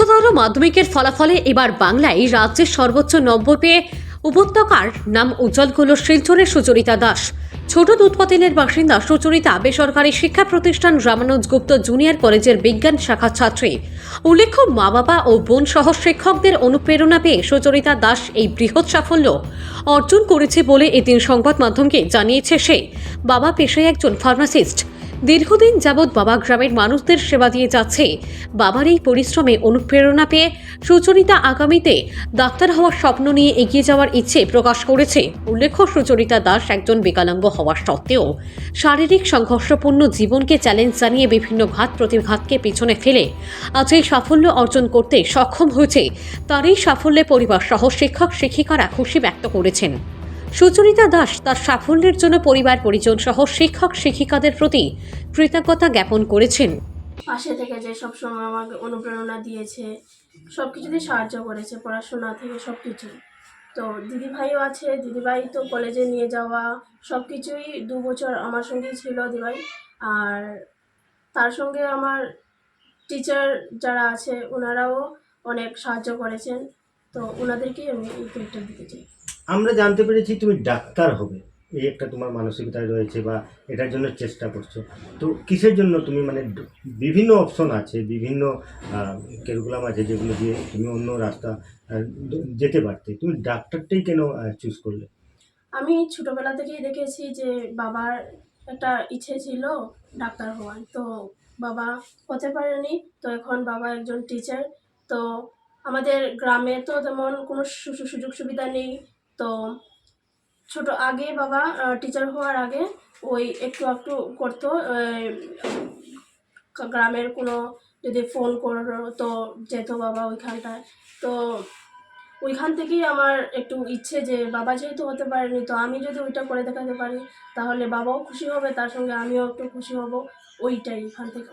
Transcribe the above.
উচ্চতর মাধ্যমিকের ফলাফলে এবার বাংলায় রাজ্যের সর্বোচ্চ নম্বর পেয়ে উপত্যকার নাম উজ্জ্বল হল শিলচরের সুচরিতা দাস। ছোট দুধপাতিলের বাসিন্দা সুচরিতা বেসরকারি শিক্ষা প্রতিষ্ঠান রামানুজ গুপ্ত জুনিয়র কলেজের বিজ্ঞান শাখা ছাত্রী। উল্লেখ্য, মা বাবা ও বোন সহ শিক্ষকদের অনুপ্রেরণা পেয়ে সুচরিতা দাস এই বৃহৎ সাফল্য অর্জন করেছে বলে এদিন সংবাদ মাধ্যমকে জানিয়েছে সে। বাবা পেশায় একজন ফার্মাসিস্ট। দীর্ঘদিন যাবৎ বাবা গ্রামের মানুষদের সেবা দিয়ে যাচ্ছে। বাবার এই পরিশ্রমে অনুপ্রেরণা পেয়ে সুচরিতা আগামীতে ডাক্তার হওয়ার স্বপ্ন নিয়ে এগিয়ে যাওয়ার ইচ্ছে প্রকাশ করেছে। উল্লেখ্য, সুচরিতা দাস একজন বিকলাঙ্গ হওয়া সত্ত্বেও শারীরিক সংঘর্ষপূর্ণ জীবনকে চ্যালেঞ্জ জানিয়ে বিভিন্ন ঘাত প্রতিঘাতকে পিছনে ফেলে আজ এই সাফল্য অর্জন করতে সক্ষম হয়েছে। তার এই সাফল্যে পরিবার সহ শিক্ষক শিক্ষিকারা খুশি ব্যক্ত করেছেন। সুচরিতা দাস তার সাফল্যের জন্য পরিবার পরিজন সহ শিক্ষক শিক্ষিকাদের প্রতি কৃতজ্ঞতা জ্ঞাপন করেছেন। পাশে থেকে যে সবসময় আমাকে অনুপ্রেরণা দিয়েছে, সব কিছুতেই সাহায্য করেছে, পড়াশোনা থেকে সব কিছু। তো দিদিভাইও আছে, দিদিভাই তো কলেজে নিয়ে যাওয়া সব কিছুই 2 বছর আমার সঙ্গেই ছিল দিদিভাই। আর তার সঙ্গে আমার টিচার যারা আছে ওনারাও অনেক সাহায্য করেছেন। তো ওনাদেরকেই আমি এই ক্রেডিটটা দিতে চাই। আমরা জানতে পেরেছি তুমি ডাক্তার হবে, এই একটা তোমার মানসিকতায় রয়েছে বা এটার জন্য চেষ্টা করছো। তো কিসের জন্য তুমি মানে বিভিন্ন অপশন আছে, বিভিন্ন ক্যারিকুলাম আছে যেগুলো দিয়ে তুমি অন্য রাস্তা যেতে পারতে, তুমি ডাক্তারটাই কেন চুজ করলে? আমি ছোটোবেলা থেকেই দেখেছি যে বাবার একটা ইচ্ছে ছিল ডাক্তার হওয়ার। তো বাবা হতে পারেনি, তো এখন বাবা একজন টিচার। তো আমাদের গ্রামে তো তেমন কোনো সুযোগ সুবিধা নেই। তো আগে বাবা টিচার হওয়ার আগে ওই একটু একটু করতো, গ্রামের কোনো যদি ফোন করো তো যেত বাবা ওইখানটায়। তো ওইখান থেকেই আমার একটু ইচ্ছে যে বাবা যেহেতু হতে পারেনি, তো আমি যদি ওইটা করে দেখাতে পারি তাহলে বাবাও খুশি হবে, তার সঙ্গে আমিও একটু খুশি হব। ওইটাই এখান থেকে।